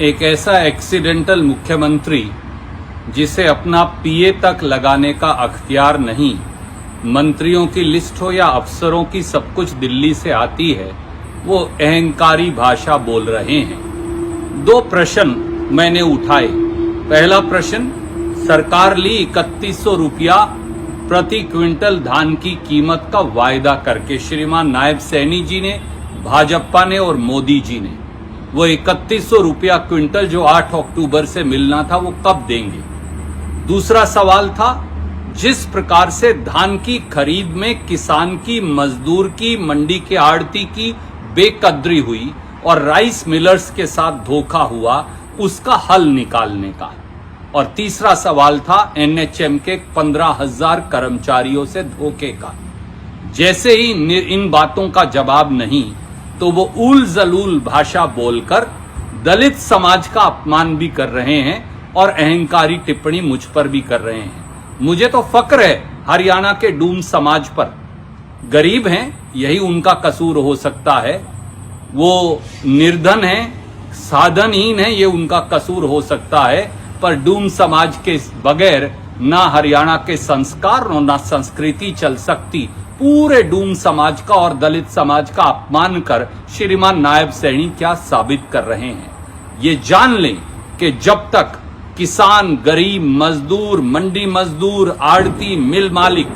एक ऐसा एक्सीडेंटल मुख्यमंत्री जिसे अपना पीए तक लगाने का अख्तियार नहीं, मंत्रियों की लिस्ट हो या अफसरों की सब कुछ दिल्ली से आती है, वो अहंकारी भाषा बोल रहे हैं। दो प्रश्न मैंने उठाए। पहला प्रश्न, सरकार ली 3100 रुपया प्रति क्विंटल धान की कीमत का वायदा करके, श्रीमान नायब सैनी जी ने, भाजपा ने और मोदी जी ने। वो 3100 रुपया क्विंटल जो 8 अक्टूबर से मिलना था वो कब देंगे? दूसरा सवाल था, जिस प्रकार से धान की खरीद में किसान की, मजदूर की, मंडी के आड़ती की बेकदरी हुई और राइस मिलर्स के साथ धोखा हुआ, उसका हल निकालने का। और तीसरा सवाल था एनएचएम के 15,000 कर्मचारियों से धोखे का। जैसे ही इन बातों का जवाब नहीं तो वो उल जलूल भाषा बोलकर दलित समाज का अपमान भी कर रहे हैं और अहंकारी टिप्पणी मुझ पर भी कर रहे हैं। मुझे तो फक्र है हरियाणा के डूम समाज पर। गरीब हैं, यही उनका कसूर हो सकता है। वो निर्धन हैं, साधनहीन हैं, ये उनका कसूर हो सकता है। पर डूम समाज के बगैर ना हरियाणा के संस्कार और ना संस्कृति चल सकती। पूरे डूम समाज का और दलित समाज का अपमान कर श्रीमान नायब सैनी क्या साबित कर रहे हैं? ये जान लें कि जब तक किसान, गरीब, मजदूर, मंडी मजदूर, आड़ती, मिल मालिक,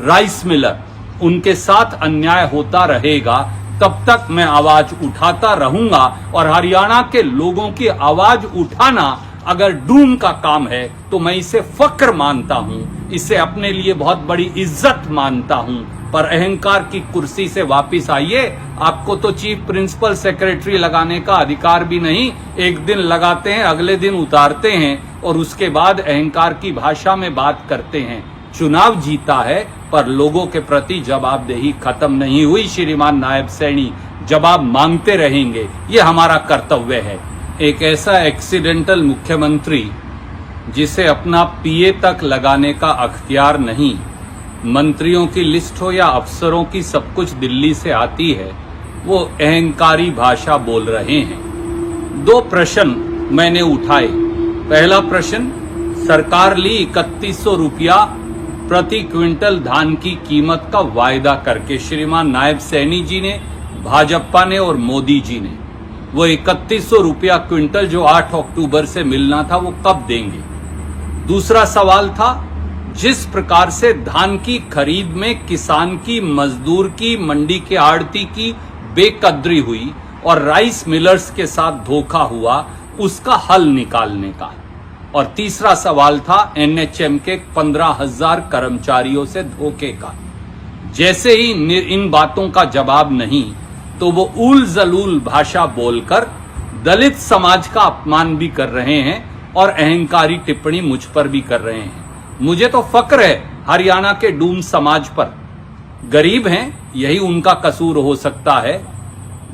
राइस मिलर, उनके साथ अन्याय होता रहेगा, तब तक मैं आवाज उठाता रहूंगा। और हरियाणा के लोगों की आवाज उठाना अगर डूम का काम है तो मैं इसे फक्र मानता हूं, इसे अपने लिए बहुत बड़ी इज्जत मानता हूं। पर अहंकार की कुर्सी से वापस आइए। आपको तो चीफ प्रिंसिपल सेक्रेटरी लगाने का अधिकार भी नहीं। एक दिन लगाते हैं, अगले दिन उतारते हैं और उसके बाद अहंकार की भाषा में बात करते हैं। चुनाव जीता है पर लोगों के प्रति जवाबदेही खत्म नहीं हुई। श्रीमान नायब सैनी जवाब मांगते रहेंगे, ये हमारा कर्तव्य है। एक ऐसा एक्सीडेंटल मुख्यमंत्री जिसे अपना पीए तक लगाने का अख्तियार नहीं, मंत्रियों की लिस्ट हो या अफसरों की सब कुछ दिल्ली से आती है, वो अहंकारी भाषा बोल रहे हैं। दो प्रश्न मैंने उठाए। पहला प्रश्न, सरकार ली 3100 रुपया प्रति क्विंटल धान की कीमत का वायदा करके, श्रीमान नायब सैनी जी ने, भाजपा ने और मोदी जी ने। वो 3100 रुपया क्विंटल जो 8 अक्टूबर से मिलना था वो कब देंगे? दूसरा सवाल था, जिस प्रकार से धान की खरीद में किसान की, मजदूर की, मंडी के आड़ती की बेकदरी हुई और राइस मिलर्स के साथ धोखा हुआ, उसका हल निकालने का। और तीसरा सवाल था एनएचएम के 15,000 कर्मचारियों से धोखे का। जैसे ही इन बातों का जवाब नहीं तो वो उल जलूल भाषा बोलकर दलित समाज का अपमान भी कर रहे हैं और अहंकारी टिप्पणी मुझ पर भी कर रहे हैं। मुझे तो फक्र है हरियाणा के डूम समाज पर। गरीब हैं, यही उनका कसूर हो सकता है।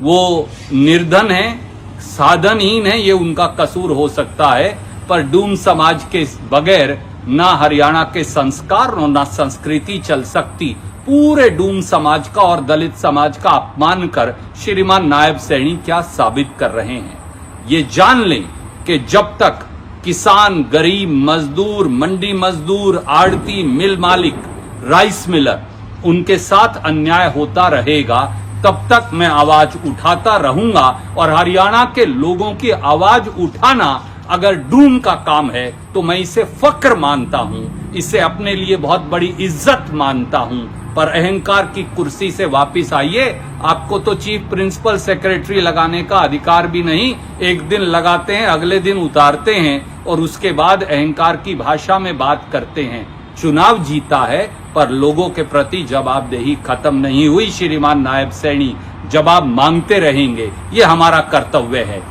वो निर्धन हैं, साधनहीन हैं, ये उनका कसूर हो सकता है। पर डूम समाज के बगैर ना हरियाणा के संस्कार और ना संस्कृति चल सकती। पूरे डूम समाज का और दलित समाज का अपमान कर श्रीमान नायब सैनी क्या साबित कर रहे हैं? ये जान लें कि जब तक किसान, गरीब, मजदूर, मंडी मजदूर, आड़ती, मिल मालिक, राइस मिलर, उनके साथ अन्याय होता रहेगा, तब तक मैं आवाज उठाता रहूंगा। और हरियाणा के लोगों की आवाज उठाना अगर डूम का काम है तो मैं इसे फक्र मानता हूं, इसे अपने लिए बहुत बड़ी इज्जत मानता हूं। पर अहंकार की कुर्सी से वापस आइए। आपको तो चीफ प्रिंसिपल सेक्रेटरी लगाने का अधिकार भी नहीं। एक दिन लगाते हैं, अगले दिन उतारते हैं और उसके बाद अहंकार की भाषा में बात करते हैं। चुनाव जीता है पर लोगों के प्रति जवाबदेही खत्म नहीं हुई। श्रीमान नायब सैनी जवाब मांगते रहेंगे, ये हमारा कर्तव्य है।